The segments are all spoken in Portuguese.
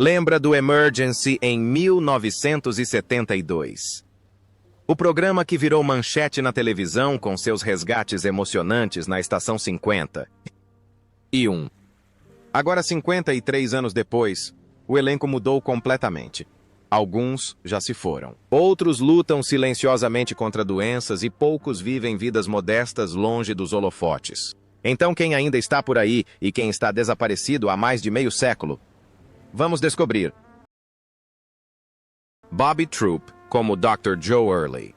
lembra do Emergency em 1972. O programa que virou manchete na televisão com seus resgates emocionantes na Estação 50. Agora, 53 anos depois, o elenco mudou completamente. Alguns já se foram. Outros lutam silenciosamente contra doenças e poucos vivem vidas modestas longe dos holofotes. Então, quem ainda está por aí e quem está desaparecido há mais de meio século? Vamos descobrir. Bobby Troup, como Dr. Joe Early.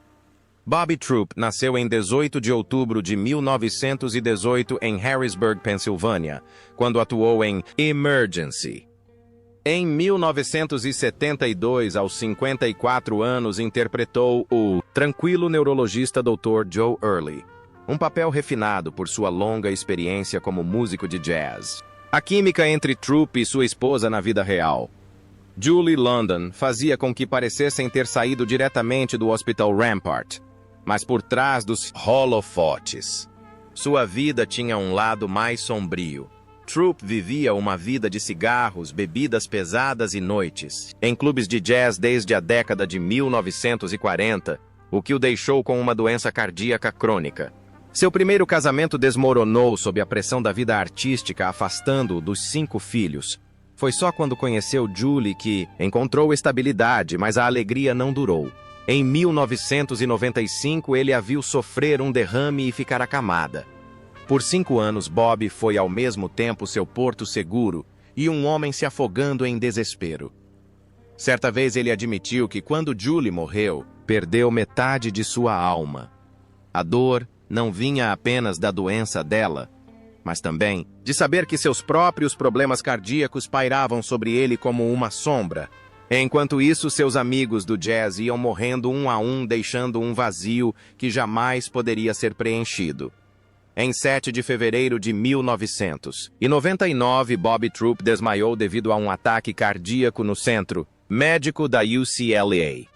Bobby Troup nasceu em 18 de outubro de 1918 em Harrisburg, Pensilvânia, quando atuou em Emergency. Em 1972, aos 54 anos, interpretou o tranquilo neurologista Dr. Joe Early, um papel refinado por sua longa experiência como músico de jazz. A química entre Troup e sua esposa na vida real, Julie London, fazia com que parecessem ter saído diretamente do Hospital Rampart, mas por trás dos holofotes. Sua vida tinha um lado mais sombrio. Troup vivia uma vida de cigarros, bebidas pesadas e noites, em clubes de jazz desde a década de 1940, o que o deixou com uma doença cardíaca crônica. Seu primeiro casamento desmoronou sob a pressão da vida artística, afastando-o dos 5 filhos. Foi só quando conheceu Julie que encontrou estabilidade, mas a alegria não durou. Em 1995, ele a viu sofrer um derrame e ficar acamada. Por 5 anos, Bob foi ao mesmo tempo seu porto seguro e um homem se afogando em desespero. Certa vez ele admitiu que quando Julie morreu, perdeu metade de sua alma. A dor não vinha apenas da doença dela, mas também de saber que seus próprios problemas cardíacos pairavam sobre ele como uma sombra. Enquanto isso, seus amigos do jazz iam morrendo um a um, deixando um vazio que jamais poderia ser preenchido. Em 7 de fevereiro de 1999, Bobby Troup desmaiou devido a um ataque cardíaco no centro médico da UCLA.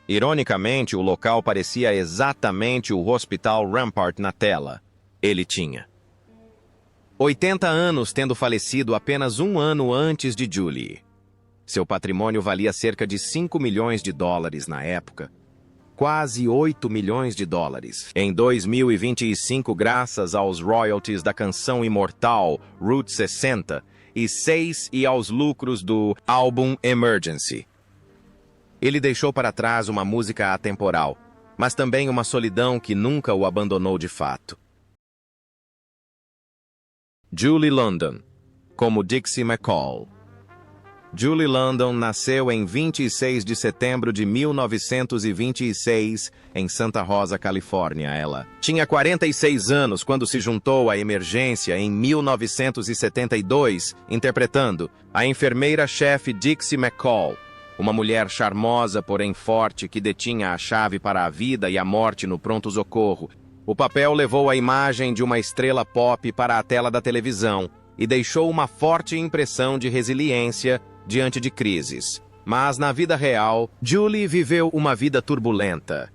Ironicamente, o local parecia exatamente o Hospital Rampart na tela. Ele tinha 80 anos, tendo falecido apenas um ano antes de Julie. Seu patrimônio valia cerca de $5 milhões na época. Quase $8 milhões em 2025, graças aos royalties da canção imortal Route 66 e aos lucros do álbum Emergency. Ele deixou para trás uma música atemporal, mas também uma solidão que nunca o abandonou de fato. Julie London, como Dixie McCall. Julie London nasceu em 26 de setembro de 1926, em Santa Rosa, Califórnia. Ela tinha 46 anos quando se juntou à Emergência em 1972, interpretando a enfermeira-chefe Dixie McCall, uma mulher charmosa, porém forte, que detinha a chave para a vida e a morte no pronto-socorro. O papel levou a imagem de uma estrela pop para a tela da televisão e deixou uma forte impressão de resiliência diante de crises. Mas na vida real, Julie viveu uma vida turbulenta.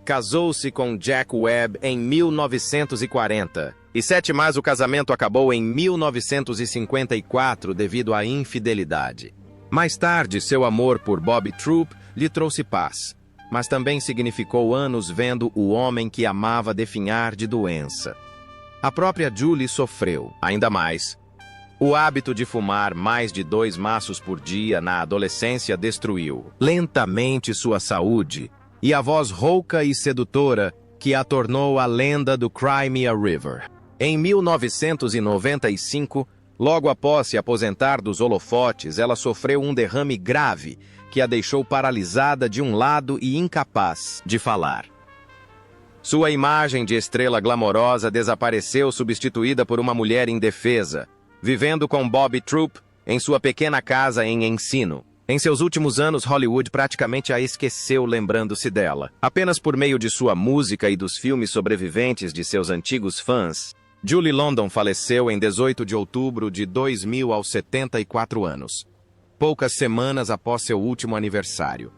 Casou-se com Jack Webb em 1940, e 7 mais o casamento acabou em 1954 devido à infidelidade. Mais tarde, seu amor por Bobby Troup lhe trouxe paz, mas também significou anos vendo o homem que amava definhar de doença. A própria Julie sofreu, ainda mais. O hábito de fumar mais de 2 maços por dia na adolescência destruiu lentamente sua saúde e a voz rouca e sedutora que a tornou a lenda do Crimea River. Em 1995, logo após se aposentar dos holofotes, ela sofreu um derrame grave que a deixou paralisada de um lado e incapaz de falar. Sua imagem de estrela glamourosa desapareceu, substituída por uma mulher indefesa, vivendo com Bobby Troup em sua pequena casa em Encino. Em seus últimos anos, Hollywood praticamente a esqueceu, lembrando-se dela. Apenas por meio de sua música e dos filmes sobreviventes de seus antigos fãs, Julie London faleceu em 18 de outubro de 2000 aos 74 anos, poucas semanas após seu último aniversário.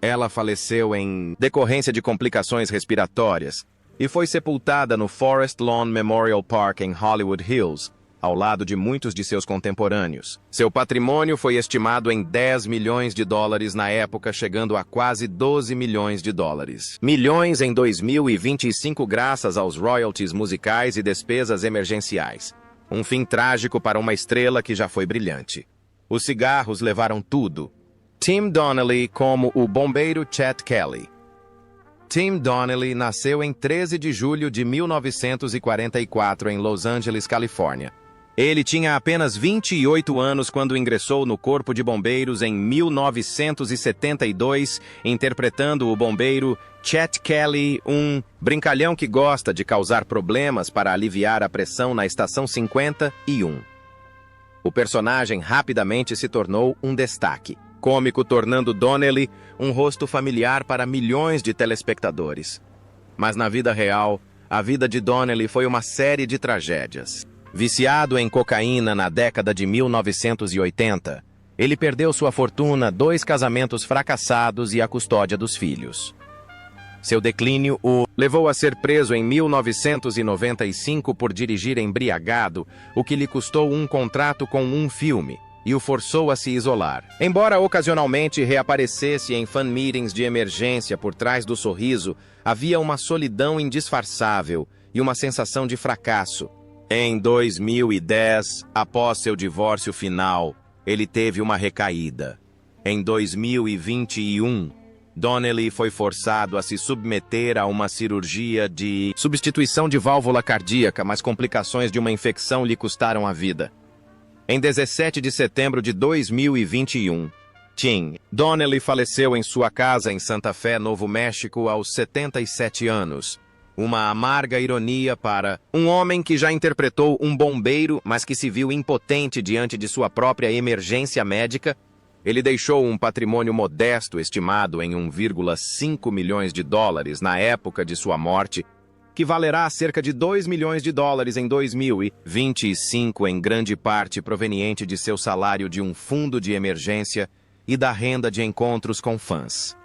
Ela faleceu em decorrência de complicações respiratórias e foi sepultada no Forest Lawn Memorial Park em Hollywood Hills, ao lado de muitos de seus contemporâneos. Seu patrimônio foi estimado em 10 milhões de dólares na época, chegando a quase 12 milhões de dólares. Milhões em 2025 graças aos royalties musicais e despesas emergenciais. Um fim trágico para uma estrela que já foi brilhante. Os cigarros levaram tudo. Tim Donnelly como o bombeiro Chet Kelly. Tim Donnelly nasceu em 13 de julho de 1944 em Los Angeles, Califórnia. Ele tinha apenas 28 anos quando ingressou no Corpo de Bombeiros em 1972, interpretando o bombeiro Chet Kelly, um brincalhão que gosta de causar problemas para aliviar a pressão na Estação 51. O personagem rapidamente se tornou um destaque cômico, tornando Donnelly um rosto familiar para milhões de telespectadores. Mas na vida real, a vida de Donnelly foi uma série de tragédias. Viciado em cocaína na década de 1980, ele perdeu sua fortuna, 2 casamentos fracassados e a custódia dos filhos. Seu declínio o levou a ser preso em 1995 por dirigir embriagado, o que lhe custou um contrato com um filme e o forçou a se isolar. Embora ocasionalmente reaparecesse em fan-meetings de emergência por trás do sorriso, havia uma solidão indisfarçável e uma sensação de fracasso. Em 2010, após seu divórcio final, ele teve uma recaída. Em 2021, Donnelly foi forçado a se submeter a uma cirurgia de substituição de válvula cardíaca, mas complicações de uma infecção lhe custaram a vida. Em 17 de setembro de 2021, Tim Donnelly faleceu em sua casa em Santa Fé, Novo México, aos 77 anos. Uma amarga ironia para um homem que já interpretou um bombeiro, mas que se viu impotente diante de sua própria emergência médica. Ele deixou um patrimônio modesto estimado em 1,5 milhões de dólares na época de sua morte, que valerá cerca de 2 milhões de dólares em 2025, em grande parte proveniente de seu salário de um fundo de emergência e da renda de encontros com fãs.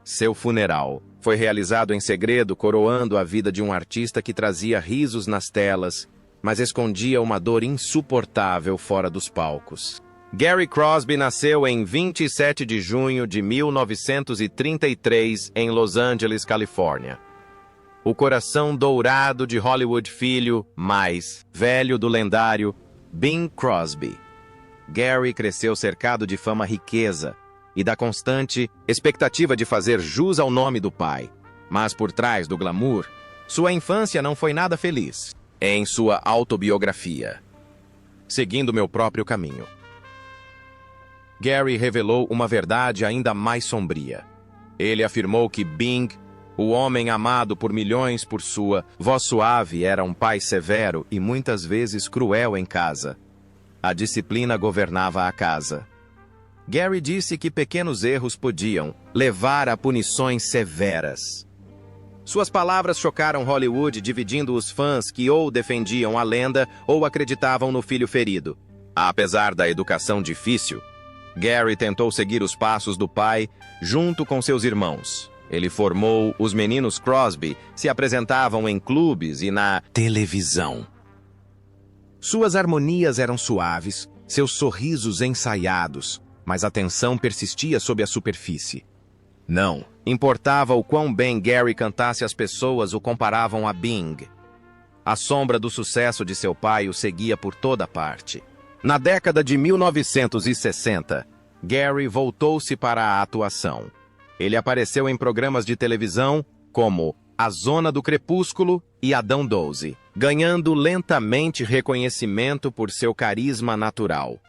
Seu funeral foi realizado em segredo, coroando a vida de um artista que trazia risos nas telas, mas escondia uma dor insuportável fora dos palcos. Gary Crosby nasceu em 27 de junho de 1933 em Los Angeles, Califórnia. O coração dourado de Hollywood, filho mais velho do lendário Bing Crosby. Gary cresceu cercado de fama, riqueza e da constante expectativa de fazer jus ao nome do pai. Mas por trás do glamour, sua infância não foi nada feliz. Em sua autobiografia, Seguindo Meu Próprio Caminho, Gary revelou uma verdade ainda mais sombria. Ele afirmou que Bing, o homem amado por milhões por sua voz suave, era um pai severo e muitas vezes cruel em casa. A disciplina governava a casa. Gary disse que pequenos erros podiam levar a punições severas. Suas palavras chocaram Hollywood, dividindo os fãs que ou defendiam a lenda ou acreditavam no filho ferido. Apesar da educação difícil, Gary tentou seguir os passos do pai junto com seus irmãos. Ele formou os meninos Crosby, se apresentavam em clubes e na televisão. Suas harmonias eram suaves, seus sorrisos ensaiados, mas a tensão persistia sob a superfície. Não importava o quão bem Gary cantasse, as pessoas o comparavam a Bing. A sombra do sucesso de seu pai o seguia por toda parte. Na década de 1960, Gary voltou-se para a atuação. Ele apareceu em programas de televisão como A Zona do Crepúsculo e Adão 12, ganhando lentamente reconhecimento por seu carisma natural.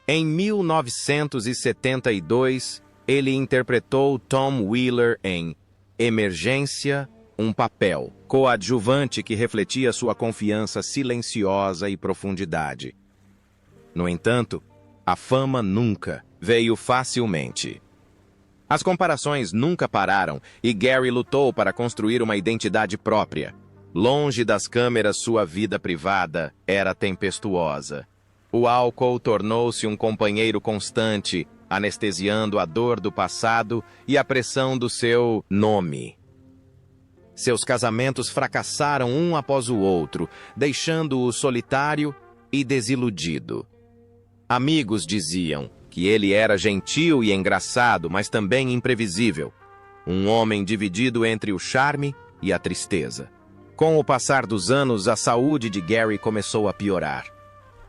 Em 1972, ele interpretou Tom Wheeler em Emergência, um papel coadjuvante que refletia sua confiança silenciosa e profundidade. No entanto, a fama nunca veio facilmente. As comparações nunca pararam e Gary lutou para construir uma identidade própria. Longe das câmeras, sua vida privada era tempestuosa. O álcool tornou-se um companheiro constante, anestesiando a dor do passado e a pressão do seu nome. Seus casamentos fracassaram um após o outro, deixando-o solitário e desiludido. Amigos diziam que ele era gentil e engraçado, mas também imprevisível. Um homem dividido entre o charme e a tristeza. Com o passar dos anos, a saúde de Gary começou a piorar.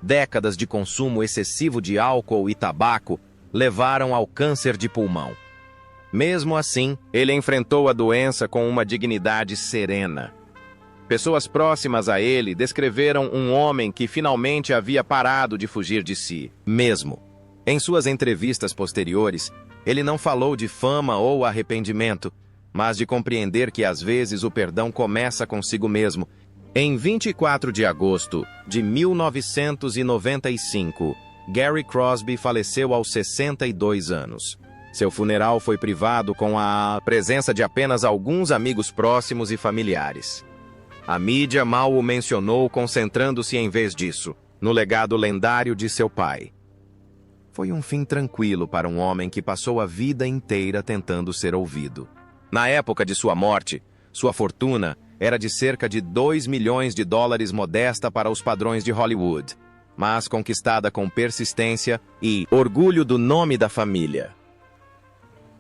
Décadas de consumo excessivo de álcool e tabaco levaram ao câncer de pulmão. Mesmo assim, ele enfrentou a doença com uma dignidade serena. Pessoas próximas a ele descreveram um homem que finalmente havia parado de fugir de si mesmo. Em suas entrevistas posteriores, ele não falou de fama ou arrependimento, mas de compreender que às vezes o perdão começa consigo mesmo. Em 24 de agosto de 1995, Gary Crosby faleceu aos 62 anos. Seu funeral foi privado com a presença de apenas alguns amigos próximos e familiares. A mídia mal o mencionou, concentrando-se em vez disso no legado lendário de seu pai. Foi um fim tranquilo para um homem que passou a vida inteira tentando ser ouvido. Na época de sua morte, sua fortuna era de cerca de 2 milhões de dólares, modesta para os padrões de Hollywood, mas conquistada com persistência e orgulho do nome da família.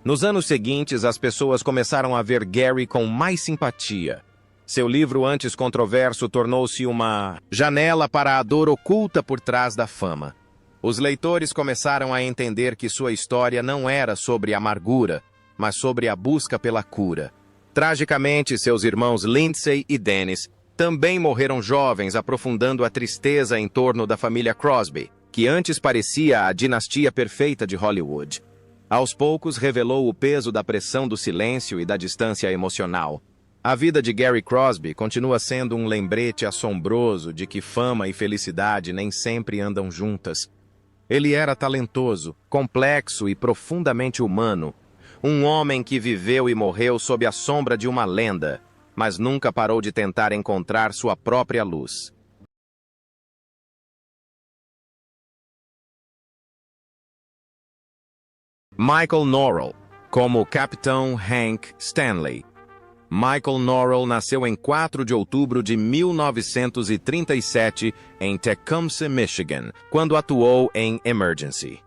Nos anos seguintes, as pessoas começaram a ver Gary com mais simpatia. Seu livro antes controverso tornou-se uma janela para a dor oculta por trás da fama. Os leitores começaram a entender que sua história não era sobre amargura, mas sobre a busca pela cura. Tragicamente, seus irmãos Lindsay e Dennis também morreram jovens, aprofundando a tristeza em torno da família Crosby, que antes parecia a dinastia perfeita de Hollywood. Aos poucos, revelou o peso da pressão do silêncio e da distância emocional. A vida de Gary Crosby continua sendo um lembrete assombroso de que fama e felicidade nem sempre andam juntas. Ele era talentoso, complexo e profundamente humano. Um homem que viveu e morreu sob a sombra de uma lenda, mas nunca parou de tentar encontrar sua própria luz. Michael Norrell, como Capitão Hank Stanley. Michael Norrell nasceu em 4 de outubro de 1937 em Tecumseh, Michigan, quando atuou em Emergency.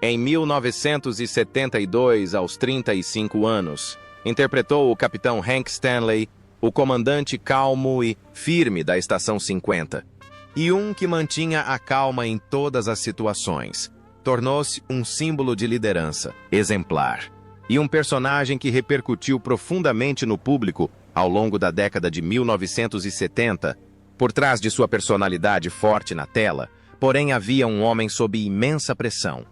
Em 1972, aos 35 anos, interpretou o Capitão Hank Stanley, o comandante calmo e firme da Estação 50, e um que mantinha a calma em todas as situações. Tornou-se um símbolo de liderança exemplar e um personagem que repercutiu profundamente no público ao longo da década de 1970. Por trás de sua personalidade forte na tela, porém havia um homem sob imensa pressão.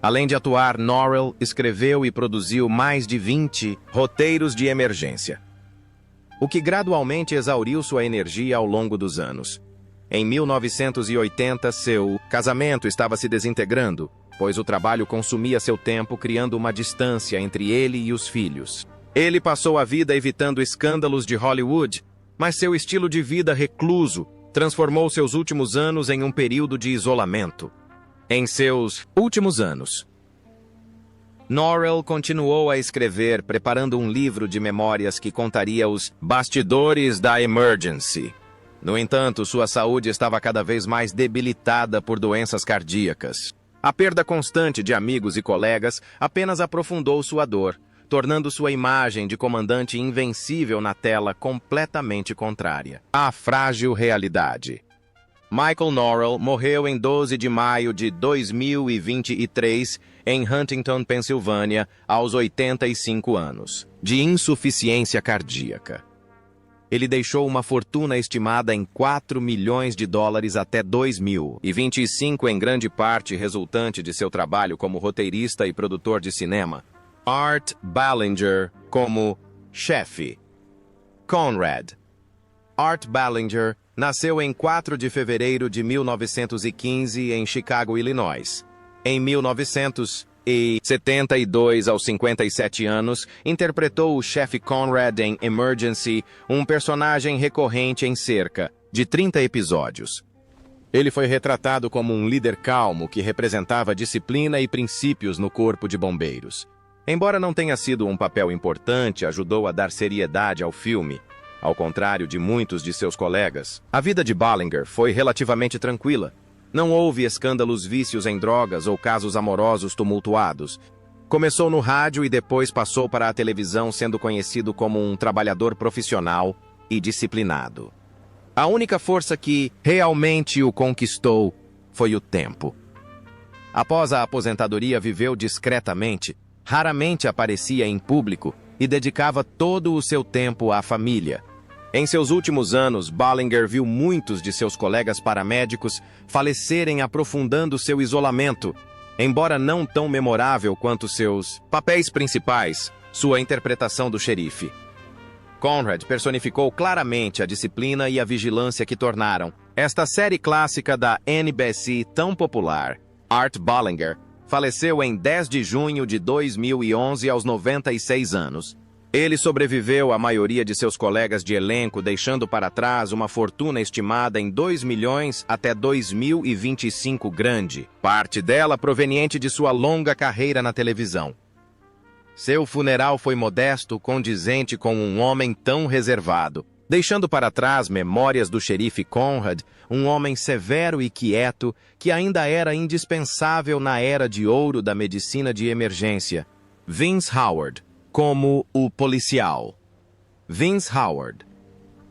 Além de atuar, Norrell escreveu e produziu mais de 20 roteiros de emergência, o que gradualmente exauriu sua energia ao longo dos anos. Em 1980, seu casamento estava se desintegrando, pois o trabalho consumia seu tempo, criando uma distância entre ele e os filhos. Ele passou a vida evitando escândalos de Hollywood, mas seu estilo de vida recluso transformou seus últimos anos em um período de isolamento. Em seus últimos anos, Norrell continuou a escrever, preparando um livro de memórias que contaria os bastidores da Emergency. No entanto, sua saúde estava cada vez mais debilitada por doenças cardíacas. A perda constante de amigos e colegas apenas aprofundou sua dor, tornando sua imagem de comandante invencível na tela completamente contrária à frágil realidade. Michael Norrell morreu em 12 de maio de 2023 em Huntington, Pensilvânia, aos 85 anos, de insuficiência cardíaca. Ele deixou uma fortuna estimada em 4 milhões de dólares até 2025, em grande parte resultante de seu trabalho como roteirista e produtor de cinema. Art Ballinger como chefe. Conrad. Art Ballinger nasceu em 4 de fevereiro de 1915 em Chicago, Illinois. Em 1972, aos 57 anos, interpretou o chefe Conrad em Emergency, um personagem recorrente em cerca de 30 episódios. Ele foi retratado como um líder calmo que representava disciplina e princípios no corpo de bombeiros. Embora não tenha sido um papel importante, ajudou a dar seriedade ao filme. Ao contrário de muitos de seus colegas, a vida de Ballinger foi relativamente tranquila. Não houve escândalos, vícios em drogas ou casos amorosos tumultuados. Começou no rádio e depois passou para a televisão, sendo conhecido como um trabalhador profissional e disciplinado. A única força que realmente o conquistou foi o tempo. Após a aposentadoria, viveu discretamente, raramente aparecia em público e dedicava todo o seu tempo à família. Em seus últimos anos, Ballinger viu muitos de seus colegas paramédicos falecerem, aprofundando seu isolamento. Embora não tão memorável quanto seus papéis principais, sua interpretação do xerife. Conrad personificou claramente a disciplina e a vigilância que tornaram esta série clássica da NBC tão popular. Art Ballinger faleceu em 10 de junho de 2011 aos 96 anos. Ele sobreviveu à maioria de seus colegas de elenco, deixando para trás uma fortuna estimada em 2 milhões até 2025 grande, parte dela proveniente de sua longa carreira na televisão. Seu funeral foi modesto, condizente com um homem tão reservado, deixando para trás memórias do xerife Conrad, um homem severo e quieto que ainda era indispensável na era de ouro da medicina de emergência. Vince Howard, como o policial. Vince Howard.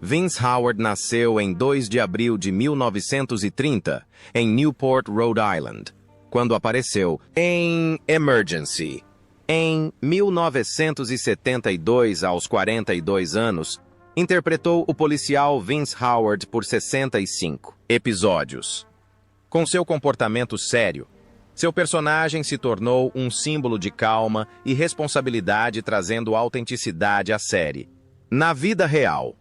Vince Howard nasceu em 2 de abril de 1930, em Newport, Rhode Island, quando apareceu em Emergency. Em 1972, aos 42 anos, interpretou o policial Vince Howard por 65 episódios. Com seu comportamento sério, seu personagem se tornou um símbolo de calma e responsabilidade, trazendo autenticidade à série. Na vida real,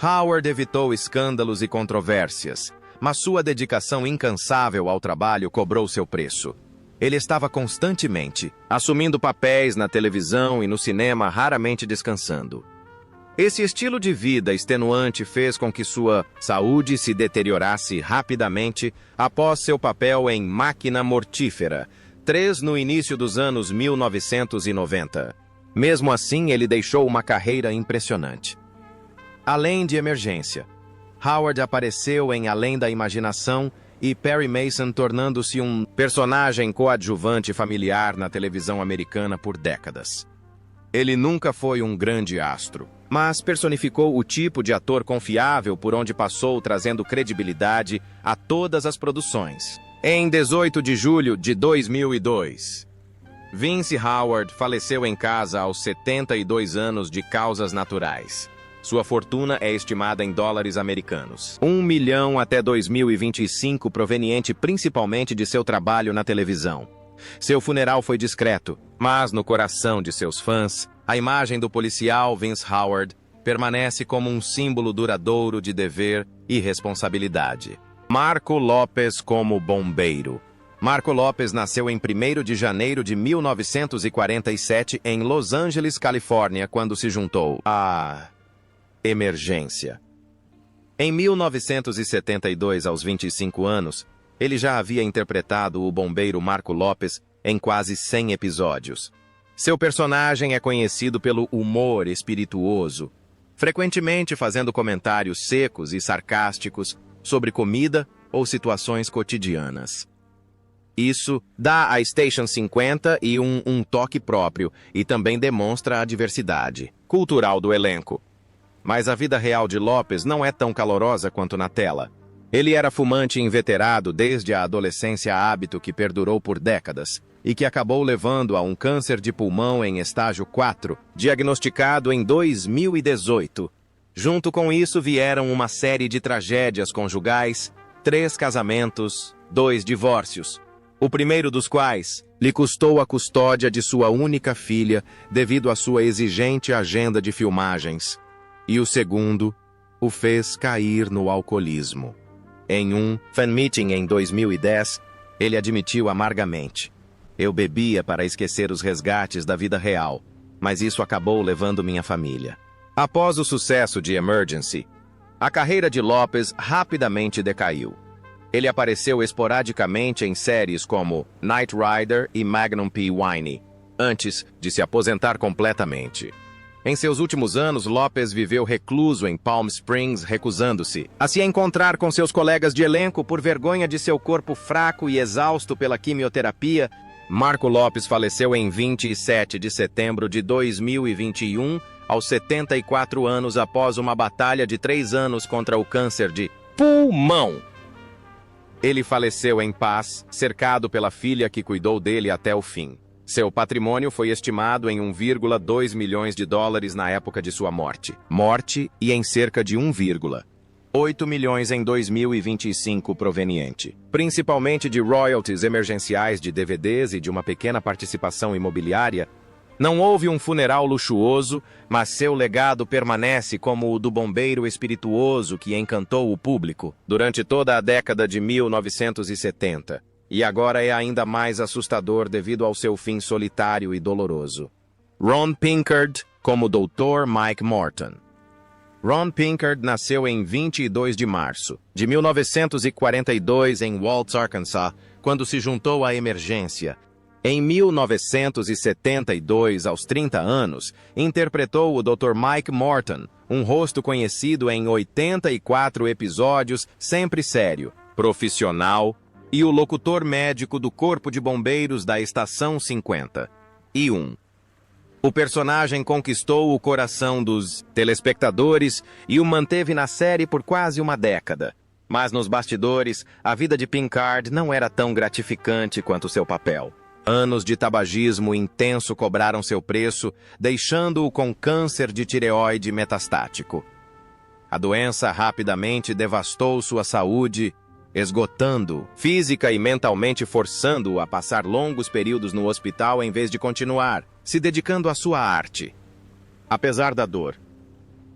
Howard evitou escândalos e controvérsias, mas sua dedicação incansável ao trabalho cobrou seu preço. Ele estava constantemente assumindo papéis na televisão e no cinema, raramente descansando. Esse estilo de vida extenuante fez com que sua saúde se deteriorasse rapidamente após seu papel em Máquina Mortífera 3 no início dos anos 1990. Mesmo assim, ele deixou uma carreira impressionante. Além de Emergência, Howard apareceu em Além da Imaginação e Perry Mason, tornando-se um personagem coadjuvante familiar na televisão americana por décadas. Ele nunca foi um grande astro, mas personificou o tipo de ator confiável por onde passou, trazendo credibilidade a todas as produções. Em 18 de julho de 2002, Vince Howard faleceu em casa aos 72 anos de causas naturais. Sua fortuna é estimada em dólares americanos. 1 milhão até 2025, proveniente principalmente de seu trabalho na televisão. Seu funeral foi discreto, mas no coração de seus fãs, a imagem do policial Vince Howard permanece como um símbolo duradouro de dever e responsabilidade. Marco Lopes como bombeiro. Marco Lopes nasceu em 1º de janeiro de 1947 em Los Angeles, Califórnia, quando se juntou à Emergência. Em 1972, aos 25 anos, ele já havia interpretado o bombeiro Marco Lopes em quase 100 episódios. Seu personagem é conhecido pelo humor espirituoso, frequentemente fazendo comentários secos e sarcásticos sobre comida ou situações cotidianas. Isso dá à Station 50 um toque próprio e também demonstra a diversidade cultural do elenco. Mas a vida real de Lopes não é tão calorosa quanto na tela. Ele era fumante inveterado desde a adolescência, hábito que perdurou por décadas e que acabou levando a um câncer de pulmão em estágio 4, diagnosticado em 2018. Junto com isso vieram uma série de tragédias conjugais, 3 casamentos, 2 divórcios. O primeiro dos quais lhe custou a custódia de sua única filha devido à sua exigente agenda de filmagens. E o segundo o fez cair no alcoolismo. Em um fan meeting em 2010, ele admitiu amargamente: "Eu bebia para esquecer os resgates da vida real, mas isso acabou levando minha família." Após o sucesso de Emergency, a carreira de Lopes rapidamente decaiu. Ele apareceu esporadicamente em séries como Knight Rider e Magnum P. Winnie, antes de se aposentar completamente. Em seus últimos anos, Lopes viveu recluso em Palm Springs, recusando-se a se encontrar com seus colegas de elenco por vergonha de seu corpo fraco e exausto pela quimioterapia. Marco Lopes faleceu em 27 de setembro de 2021, aos 74 anos, após uma batalha de 3 anos contra o câncer de pulmão. Ele faleceu em paz, cercado pela filha que cuidou dele até o fim. Seu patrimônio foi estimado em 1,2 milhões de dólares na época de sua morte. E em cerca de 1,8 milhões em 2025 proveniente, principalmente de royalties emergenciais de DVDs e de uma pequena participação imobiliária. Não houve um funeral luxuoso, mas seu legado permanece como o do bombeiro espirituoso que encantou o público durante toda a década de 1970. E agora é ainda mais assustador devido ao seu fim solitário e doloroso. Ron Pinkard como Dr. Mike Morton. Ron Pinkard nasceu em 22 de março de 1942 em Waltz, Arkansas, quando se juntou à emergência. Em 1972, aos 30 anos, interpretou o Dr. Mike Morton, um rosto conhecido em 84 episódios, sempre sério, profissional, e o locutor médico do Corpo de Bombeiros da Estação 51. O personagem conquistou o coração dos telespectadores e o manteve na série por quase uma década. Mas nos bastidores, a vida de Pinkard não era tão gratificante quanto seu papel. Anos de tabagismo intenso cobraram seu preço, deixando-o com câncer de tireoide metastático. A doença rapidamente devastou sua saúde, esgotando-o física e mentalmente, forçando-o a passar longos períodos no hospital em vez de continuar se dedicando à sua arte. Apesar da dor,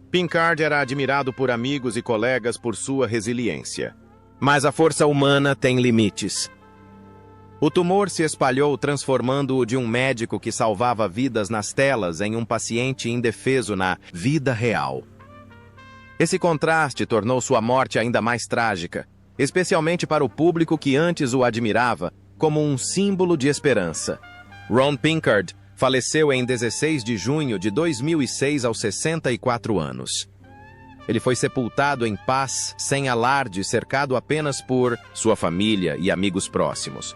Pinkard era admirado por amigos e colegas por sua resiliência. Mas a força humana tem limites. O tumor se espalhou, transformando-o de um médico que salvava vidas nas telas em um paciente indefeso na vida real. Esse contraste tornou sua morte ainda mais trágica, especialmente para o público que antes o admirava como um símbolo de esperança. Ron Pinkard faleceu em 16 de junho de 2006 aos 64 anos. Ele foi sepultado em paz, sem alarde, cercado apenas por sua família e amigos próximos.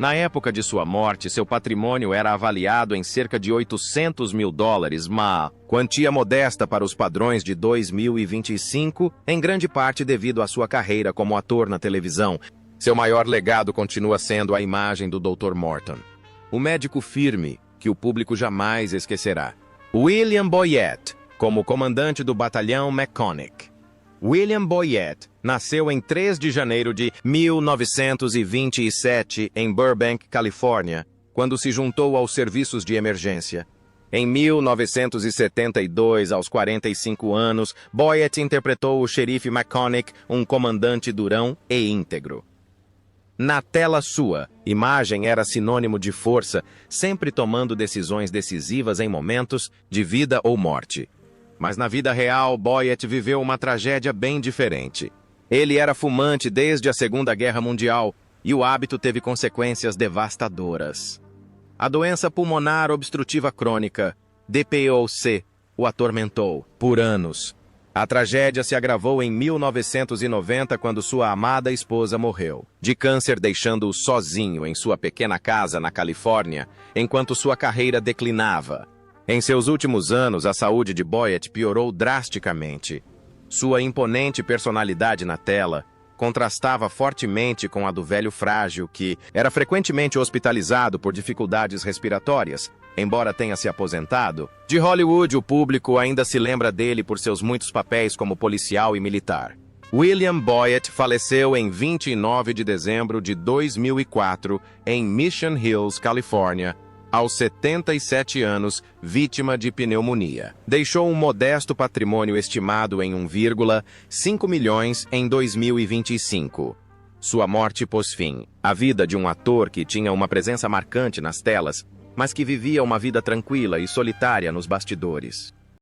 Na época de sua morte, seu patrimônio era avaliado em cerca de $800 mil, uma quantia modesta para os padrões de 2025, em grande parte devido à sua carreira como ator na televisão. Seu maior legado continua sendo a imagem do Dr. Morton, o médico firme que o público jamais esquecerá. William Boyett, como comandante do batalhão McConaughey. William Boyett nasceu em 3 de janeiro de 1927 em Burbank, Califórnia, quando se juntou aos serviços de emergência. Em 1972, aos 45 anos, Boyett interpretou o xerife McConaughey, um comandante durão e íntegro. Na tela, sua imagem era sinônimo de força, sempre tomando decisões decisivas em momentos de vida ou morte. Mas na vida real, Boyett viveu uma tragédia bem diferente. Ele era fumante desde a Segunda Guerra Mundial e o hábito teve consequências devastadoras. A doença pulmonar obstrutiva crônica, DPOC, o atormentou por anos. A tragédia se agravou em 1990, quando sua amada esposa morreu de câncer, deixando-o sozinho em sua pequena casa na Califórnia, enquanto sua carreira declinava. Em seus últimos anos, a saúde de Boyett piorou drasticamente. Sua imponente personalidade na tela contrastava fortemente com a do velho frágil que era frequentemente hospitalizado por dificuldades respiratórias. Embora tenha se aposentado de Hollywood, o público ainda se lembra dele por seus muitos papéis como policial e militar. William Boyett faleceu em 29 de dezembro de 2004 em Mission Hills, Califórnia, aos 77 anos, vítima de pneumonia. Deixou um modesto patrimônio estimado em 1,5 milhões em 2025. Sua morte pôs fim à vida de um ator que tinha uma presença marcante nas telas, mas que vivia uma vida tranquila e solitária nos bastidores.